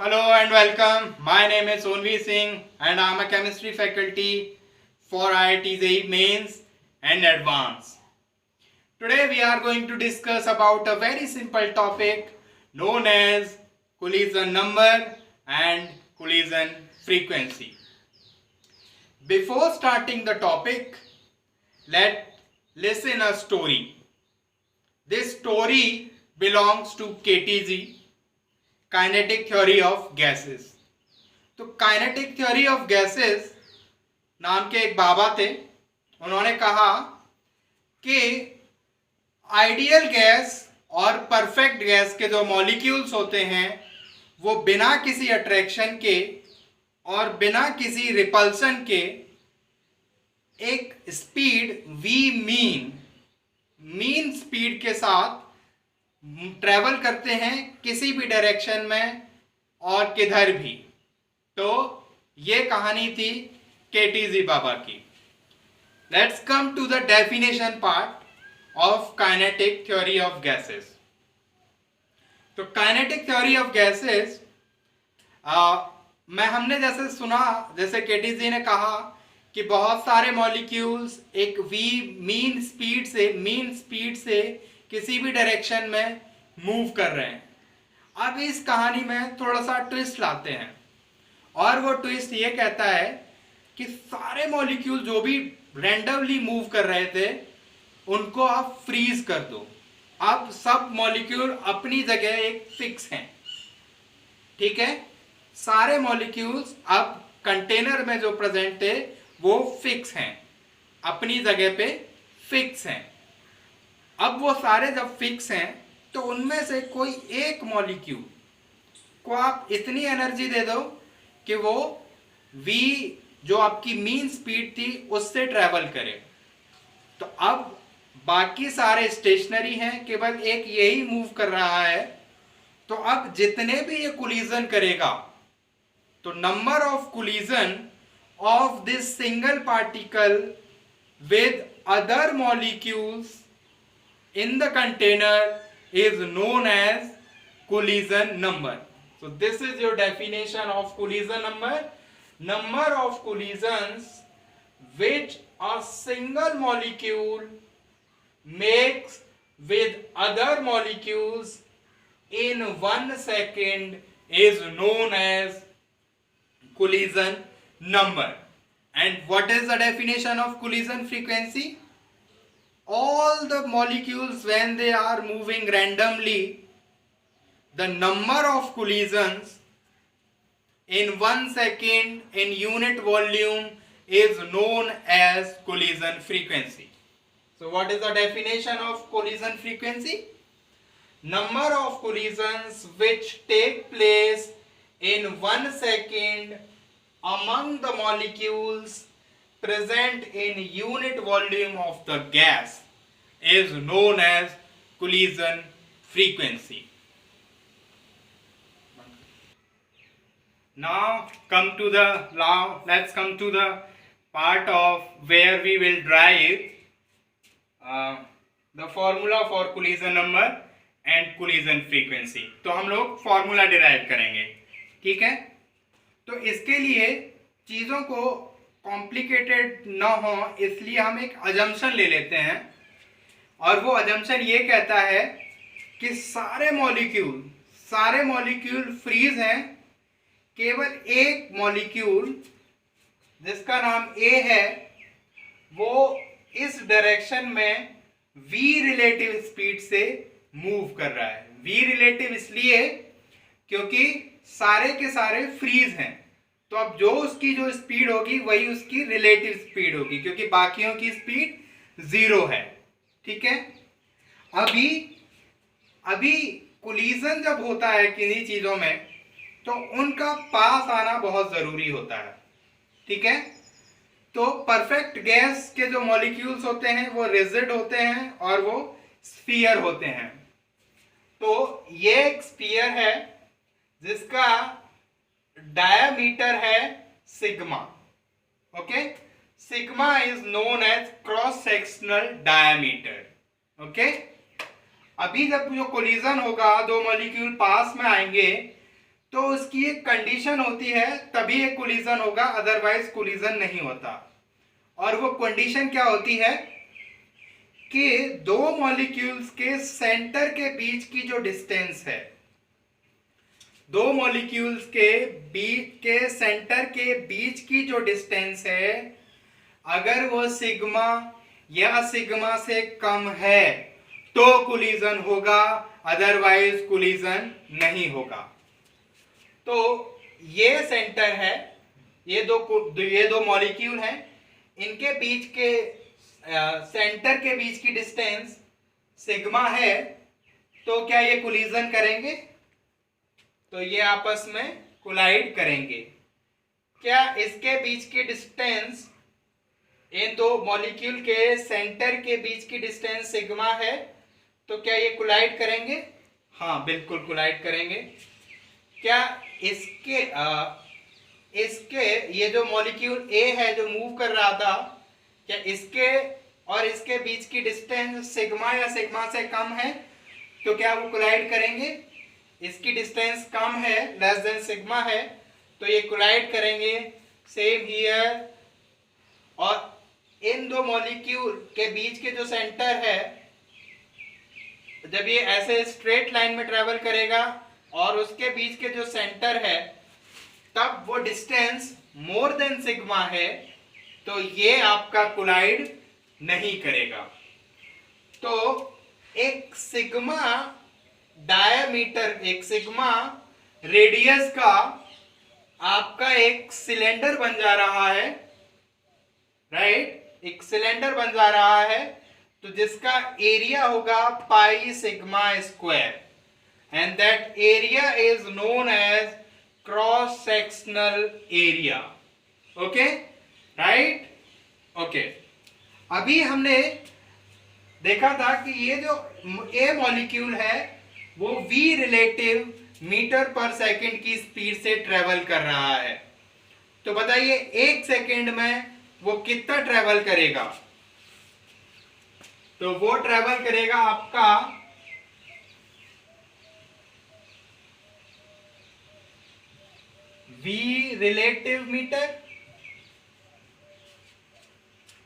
Hello and welcome. My name is Sonvi Singh and I am a chemistry faculty for IIT JEE Mains and Advanced. Today we are going to discuss about a very simple topic known as collision number and collision frequency. Before starting the topic, let's listen a story. This story belongs to KTG, kinetic theory of gases. तो kinetic theory of gases नाम के एक बाबा थे। उन्होंने कहा कि ideal gas और perfect gas के जो मॉलिक्यूल्स होते हैं वो बिना किसी अट्रैक्शन के और बिना किसी रिपल्सन के एक स्पीड v मीन स्पीड के साथ ट्रेवल करते हैं किसी भी डायरेक्शन में और किधर भी। तो ये कहानी थी केटीजी बाबा की। Let's come to the definition part of kinetic theory of gases. तो काइनेटिक थ्योरी ऑफ गैसेस हमने जैसे सुना, जैसे केटीजी ने कहा कि बहुत सारे मॉलिक्यूल्स एक मीन स्पीड से किसी भी डायरेक्शन में मूव कर रहे हैं। अब इस कहानी में थोड़ा सा ट्विस्ट लाते हैं और वो ट्विस्ट ये कहता है कि सारे मॉलिक्यूल जो भी रैंडमली मूव कर रहे थे उनको आप फ्रीज कर दो। अब सब मॉलिक्यूल अपनी जगह एक फिक्स हैं, ठीक है। सारे मॉलिक्यूल्स अब कंटेनर में जो प्रेजेंट थे वो फिक्स हैं, अपनी जगह पे फिक्स हैं। अब वो सारे जब फिक्स हैं तो उनमें से कोई एक मॉलिक्यूल को आप इतनी एनर्जी दे दो कि वो v जो आपकी मीन स्पीड थी उससे ट्रेवल करे। तो अब बाकी सारे स्टेशनरी हैं, केवल एक यही मूव कर रहा है। तो अब जितने भी ये कोलिजन करेगा तो number of collision of this single particle with other molecules in the container is known as collision number. So this is your definition of collision number. Number of collisions which a single molecule makes with other molecules in 1 second is known as collision number. And what is the definition of collision frequency? All the molecules when they are moving randomly, the number of collisions in 1 second in unit volume is known as collision frequency. So what is the definition of collision frequency? Number of collisions which take place in 1 second among the molecules present in unit volume of the gas is known as collision frequency. Let's come to the part of where we will derive the formula for collision number and collision frequency. तो हम लोग formula derive करेंगे, ठीक है। तो इसके लिए चीज़ों को कॉम्प्लिकेटेड ना हो इसलिए हम एक अजम्पशन ले लेते हैं और वो अजम्पशन ये कहता है कि सारे मॉलिक्यूल फ्रीज हैं, केवल एक मॉलिक्यूल जिसका नाम A है वो इस डायरेक्शन में v रिलेटिव स्पीड से मूव कर रहा है। v रिलेटिव इसलिए क्योंकि सारे के सारे फ्रीज हैं, तो अब जो उसकी जो स्पीड होगी वही उसकी रिलेटिव स्पीड होगी क्योंकि बाकियों की स्पीड 0 है, ठीक है। अभी कोलिजन जब होता है किन्हीं चीजों में तो उनका पास आना बहुत जरूरी होता है, ठीक है। तो परफेक्ट गैस के जो मॉलिक्यूल्स होते हैं वो रिजिड होते हैं और वो स्फीयर होते हैं। तो ये एक स्फीयर है जिसका डायमीटर है sigma, okay. Sigma is known as cross sectional diameter, okay. अभी जब जो कोलिजन होगा, दो मॉलिक्यूल पास में आएंगे तो उसकी एक कंडीशन होती है, तभी एक कोलिजन होगा, अदरवाइज कोलिजन नहीं होता। और वो कंडीशन क्या होती है कि दो मॉलिक्यूल्स के सेंटर के बीच की जो डिस्टेंस है, दो मॉलिक्यूल्स के बीच के सेंटर के बीच की जो डिस्टेंस है, अगर वो सिग्मा या सिग्मा से कम है तो कोलिजन होगा, अदरवाइज कोलिजन नहीं होगा। तो ये सेंटर है, ये दो मॉलिक्यूल हैं, इनके बीच के सेंटर के बीच की डिस्टेंस सिग्मा है, तो क्या ये कोलिजन करेंगे? तो ये आपस में कोलाइड करेंगे। क्या इसके बीच की डिस्टेंस, इन दो मॉलिक्यूल के सेंटर के बीच की डिस्टेंस सिग्मा है, तो क्या ये कोलाइड करेंगे? हाँ, बिल्कुल कोलाइड करेंगे। क्या इसके ये जो मॉलिक्यूल ए है जो मूव कर रहा था, क्या इसके और इसके बीच की डिस्टेंस सिग्मा या सिग्मा से कम है, तो क्या वो कोलाइड करेंगे? इसकी डिस्टेंस कम है, लेस देन सिग्मा है, तो ये कोलाइड करेंगे। Same here. और इन दो मॉलिक्यूल के बीच के जो सेंटर है, जब ये ऐसे स्ट्रेट लाइन में ट्रेवल करेगा और उसके बीच के जो सेंटर है, तब वो डिस्टेंस मोर देन सिग्मा है, तो ये आपका कोलाइड नहीं करेगा। तो एक सिग्मा डायमीटर, एक सिग्मा रेडियस का आपका एक सिलेंडर बन जा रहा है, राइट? एक सिलेंडर बन जा रहा है, तो जिसका एरिया होगा pi sigma square, and that area is known as cross sectional area. Okay, right? Okay, अभी हमने देखा था कि ये जो ए मॉलिक्यूल है वो v रिलेटिव मीटर पर सेकंड की स्पीड से ट्रेवल कर रहा है। तो बताइए 1 सेकंड में वो कितना ट्रेवल करेगा? तो वो ट्रेवल करेगा आपका v रिलेटिव मीटर,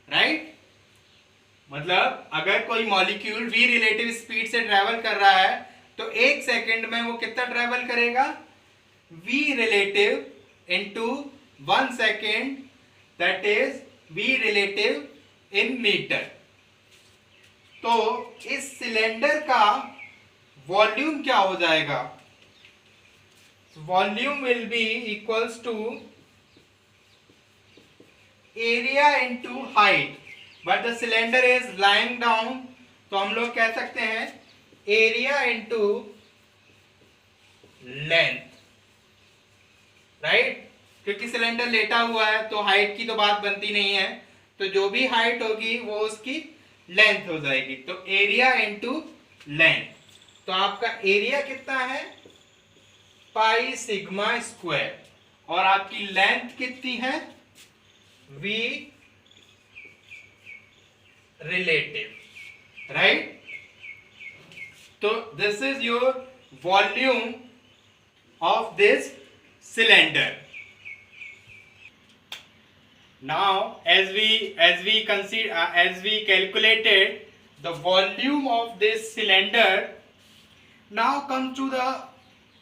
राइट? मतलब अगर कोई मॉलिक्यूल v रिलेटिव स्पीड से ट्रेवल कर रहा है तो 1 सेकंड में वो कितना ट्रेवल करेगा? v relative into 1 second, that is v relative in meter. तो इस सिलेंडर का वॉल्यूम क्या हो जाएगा? Volume will be equals to area into height, but the cylinder is lying down, तो हम लोग कह सकते हैं एरिया इंटू लेंथ, राइट? क्योंकि सिलेंडर लेटा हुआ है तो हाइट की तो बात बनती नहीं है, तो जो भी हाइट होगी वो उसकी लेंथ हो जाएगी। तो एरिया इंटू लेंथ, तो आपका एरिया कितना है? पाई सिग्मा स्क्वायर, और आपकी लेंथ कितनी है? v relative, right? तो this is your volume of this cylinder. Now as we consider as we calculated the volume of this cylinder, now come to the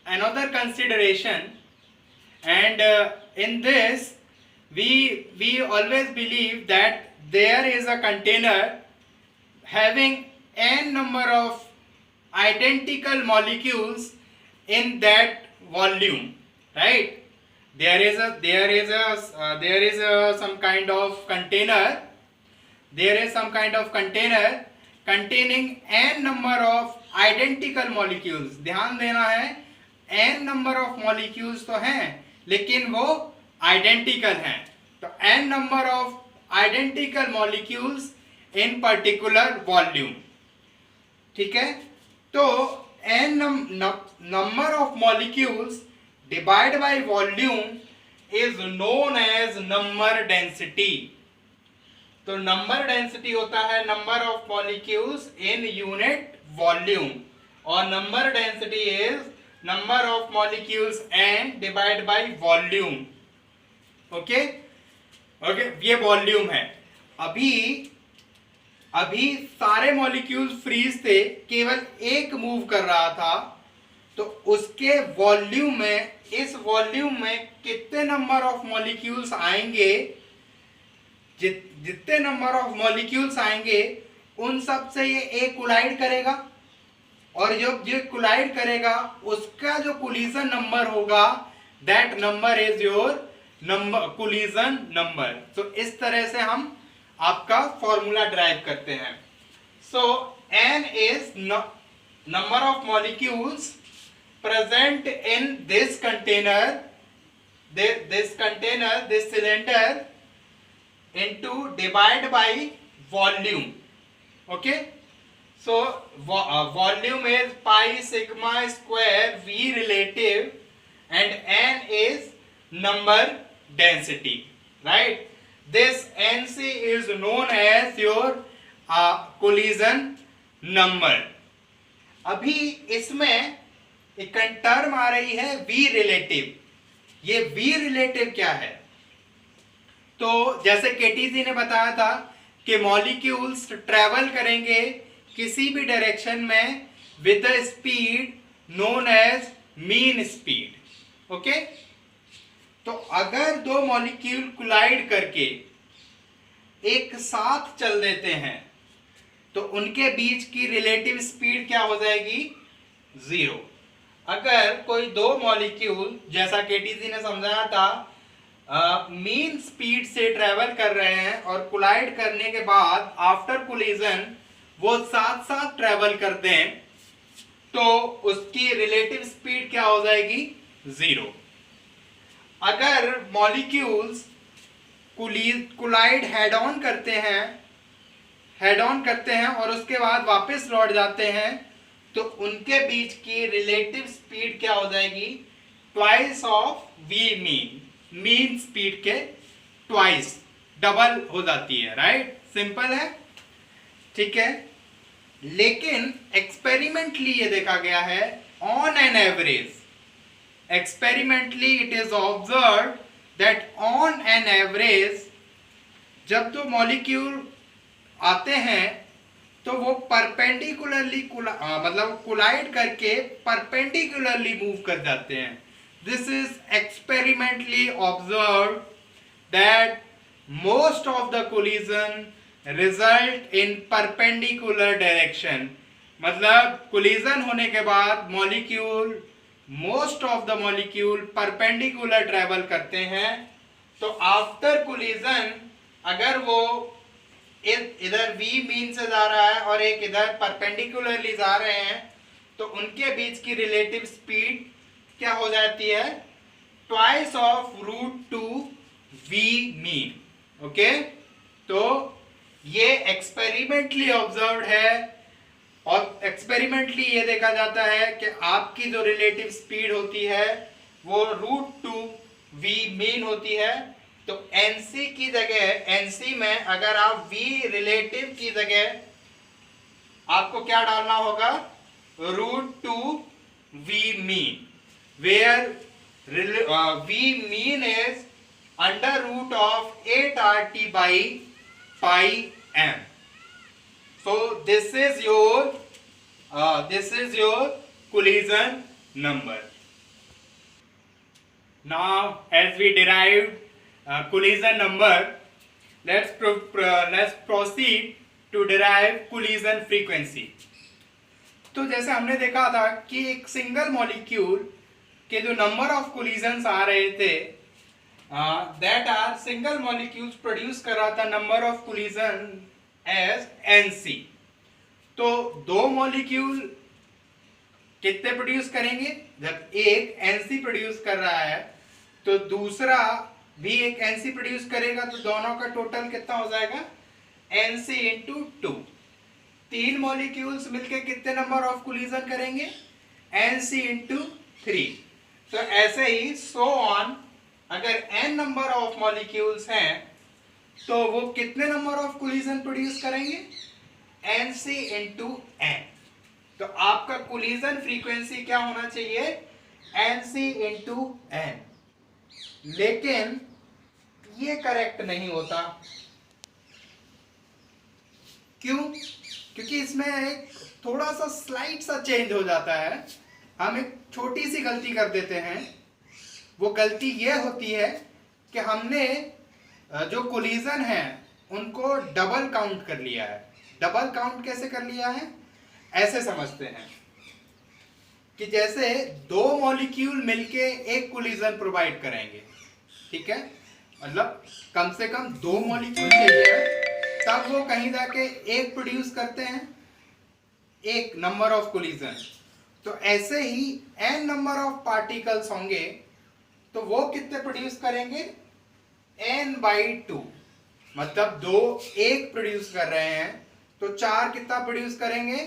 another consideration, and in this we always believe that there is a container having n number of identical molecules in that volume, right? There is some kind of container, containing n number of identical molecules. ध्यान देना है, n number of molecules तो हैं लेकिन वो identical हैं, तो n number of identical molecules in particular volume, ठीक है? तो n number of molecules divided by volume is known as number density. तो नंबर डेंसिटी होता है number of molecules in unit volume, और number density is number of molecules N divide by volume. Okay okay, ये volume है। अभी सारे molecules freeze थे, केवल एक मूव कर रहा था, तो उसके वॉल्यूम में, इस वॉल्यूम में कितने नंबर ऑफ मॉलिक्यूल्स आएंगे, जितने नंबर ऑफ मॉलिक्यूल्स आएंगे उन सब से ये एक कोलाइड करेगा, और जब ये कोलाइड करेगा उसका जो कोलिजन नंबर होगा, that number is your number, collision number. तो इस तरह से हम आपका फॉर्मूला ड्राइव करते हैं। सो n is number of molecules present in this container, this cylinder, into divide by volume. Okay, so volume is pi sigma square v relative, and n is number density, right? This nc is known as your collision number. अभी इसमें एक term आ रही है we relative. ये we relative क्या है? तो जैसे केटीजी ने बताया था कि मॉलिक्यूल्स ट्रेवल करेंगे किसी भी डायरेक्शन में with a speed known as mean speed. Okay, तो अगर दो मॉलिक्यूल कोलाइड करके एक साथ चल देते हैं तो उनके बीच की रिलेटिव स्पीड क्या हो जाएगी? जीरो। अगर कोई दो मॉलिक्यूल, जैसा केटीजी ने समझाया था, मीन स्पीड से ट्रेवल कर रहे हैं और कोलाइड करने के बाद आफ्टर कोलिजन वो साथ साथ ट्रेवल करते हैं, तो उसकी रिलेटिव स्पीड क्या हो जाएगी? जीरो। अगर मॉलिक्यूल्स कोलाइड हेड ऑन करते हैं और उसके बाद वापस लौट जाते हैं, तो उनके बीच की रिलेटिव स्पीड क्या हो जाएगी? Twice of V mean speed के ट्वाइस, डबल हो जाती है। राइट, सिंपल है, ठीक है। लेकिन एक्सपेरिमेंटली ये देखा गया है, on an average, experimentally it is observe that on an average जब दो मॉलिक्यूल आते हैं तो वो परपेंडिकुलरली मतलब कोलाइड करके परपेंडिकुलरली मूव कर जाते हैं। This is experimentally observe that most of the collision result in perpendicular direction. मतलब कोलिजन होने के बाद most of the molecule perpendicular travel करते हैं। तो आफ्टर कोलिजन अगर वो इधर v मीन से जा रहा है और एक इधर परपेंडिकुलरली जा रहे हैं, तो उनके बीच की रिलेटिव स्पीड क्या हो जाती है? Twice of √2 v mean. Okay, तो ये एक्सपेरिमेंटली ऑब्जर्व्ड है, और एक्सपेरिमेंटली ये देखा जाता है कि आपकी जो रिलेटिव स्पीड होती है वो √2 v मीन होती है। तो NC की जगह, NC में अगर आप V रिलेटिव की जगह आपको क्या डालना होगा? √2 V mean, where V mean is √8 RT by pi m. So this is your collision number. Now as we derived collision number, let's proceed to derive collision frequency. तो जैसे हमने देखा था कि एक सिंगल मॉलिक्यूल के जो नंबर ऑफ कोलिजन्स आ रहे थे, that are single molecules produce कर रहा था number of collision as NC। तो दो मॉलिक्यूल कितने प्रोड्यूस करेंगे? जब एक NC प्रोड्यूस कर रहा है तो दूसरा भी एक NC प्रोड्यूस करेगा, तो दोनों का टोटल कितना हो जाएगा? NC into 2। तीन मॉलिक्यूल्स मिलके कितने नंबर ऑफ कोलिजन करेंगे? NC into 3। तो ऐसे ही सो ऑन, अगर n नंबर ऑफ मॉलिक्यूल्स हैं तो वो कितने नंबर ऑफ कोलिजन प्रोड्यूस करेंगे? NC into n। तो आपका कोलिजन फ्रीक्वेंसी क्या होना चाहिए? NC इंटू N, लेकिन ये करेक्ट नहीं होता। क्यों? क्योंकि इसमें एक थोड़ा सा स्लाइट सा चेंज हो जाता है। हम एक छोटी सी गलती कर देते हैं। वो गलती ये होती है कि हमने जो कोलिजन है उनको डबल काउंट कर लिया है। डबल काउंट कैसे कर लिया है? ऐसे समझते हैं कि जैसे दो मॉलिक्यूल मिलके एक कोलिजन प्रोवाइड करेंगे, ठीक है, मतलब कम से कम दो मॉलिक्यूल चाहिए, तब वो कहीं जाके एक प्रोड्यूस करते हैं, एक नंबर ऑफ कोलिजन। तो ऐसे ही n नंबर ऑफ पार्टिकल्स होंगे तो वो कितने प्रोड्यूस करेंगे? n/2, मतलब दो एक प्रोड्यूस कर रहे हैं तो चार कितना प्रोड्यूस करेंगे?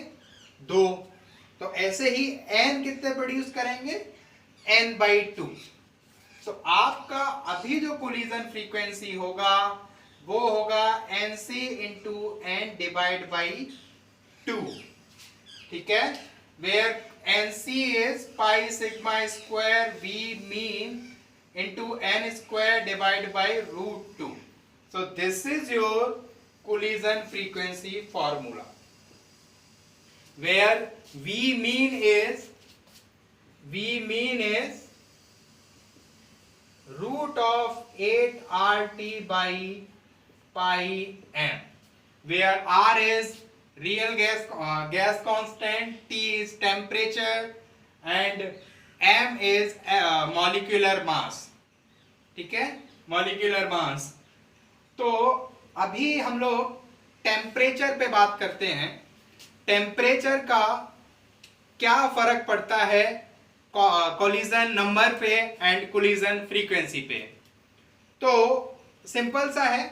दो। तो ऐसे ही n कितने प्रोड्यूस करेंगे? n/2। तो आपका अभी जो कोलिजन फ्रीक्वेंसी होगा वो होगा NC into N divide by 2, ठीक है, where NC is pi sigma square V mean into N square divided by √2. So this is your collision frequency formula, where V mean is root of 8 RT by pi m, where R is real gas constant, T is temperature and m is molecular mass, ठीक है, molecular mass। तो अभी हम लोग temperature पे बात करते हैं। टेम्परेचर का क्या फर्क पड़ता है कोलिजन नंबर पे एंड कोलिजन फ्रीक्वेंसी पे? तो सिंपल सा है,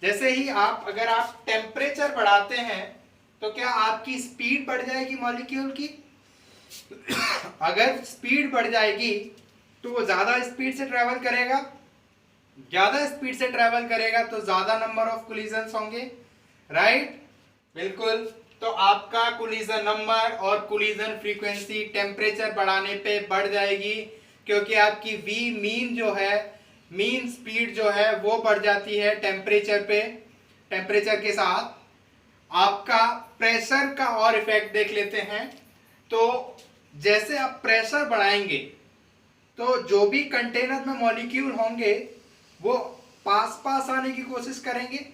जैसे ही अगर आप टेम्परेचर बढ़ाते हैं तो क्या आपकी स्पीड बढ़ जाएगी मॉलिक्यूल की? अगर स्पीड बढ़ जाएगी तो वो ज्यादा स्पीड से ट्रेवल करेगा, ज्यादा स्पीड से ट्रेवल करेगा तो ज्यादा नंबर ऑफ कोलिजन्स होंगे, राइट? बिल्कुल। तो आपका कोलिजन नंबर और कोलिजन फ्रीक्वेंसी टेम्परेचर बढ़ाने पे बढ़ जाएगी, क्योंकि आपकी वी मीन जो है, मीन स्पीड जो है वो बढ़ जाती है टेम्परेचर पे। टेम्परेचर के साथ आपका प्रेशर का और इफेक्ट देख लेते हैं। तो जैसे आप प्रेशर बढ़ाएंगे तो जो भी कंटेनर में मॉलिक्यूल होंगे वो पास आने की कोशिश करेंगे,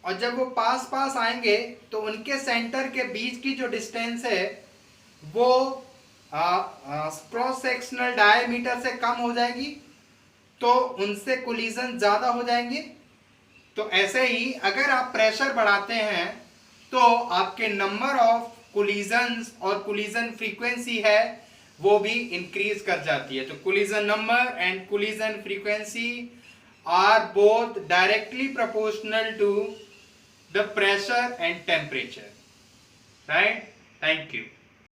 और जब वो पास आएंगे तो उनके सेंटर के बीच की जो डिस्टेंस है वो क्रॉस सेक्शनल डायमीटर से कम हो जाएगी, तो उनसे कोलिजन ज्यादा हो जाएंगे। तो ऐसे ही अगर आप प्रेशर बढ़ाते हैं तो आपके नंबर ऑफ कोलिजन्स और कोलिजन फ्रीक्वेंसी है वो भी इंक्रीज कर जाती है। तो collision number and collision frequency are both directly proportional to the pressure and temperature, right? Thank you.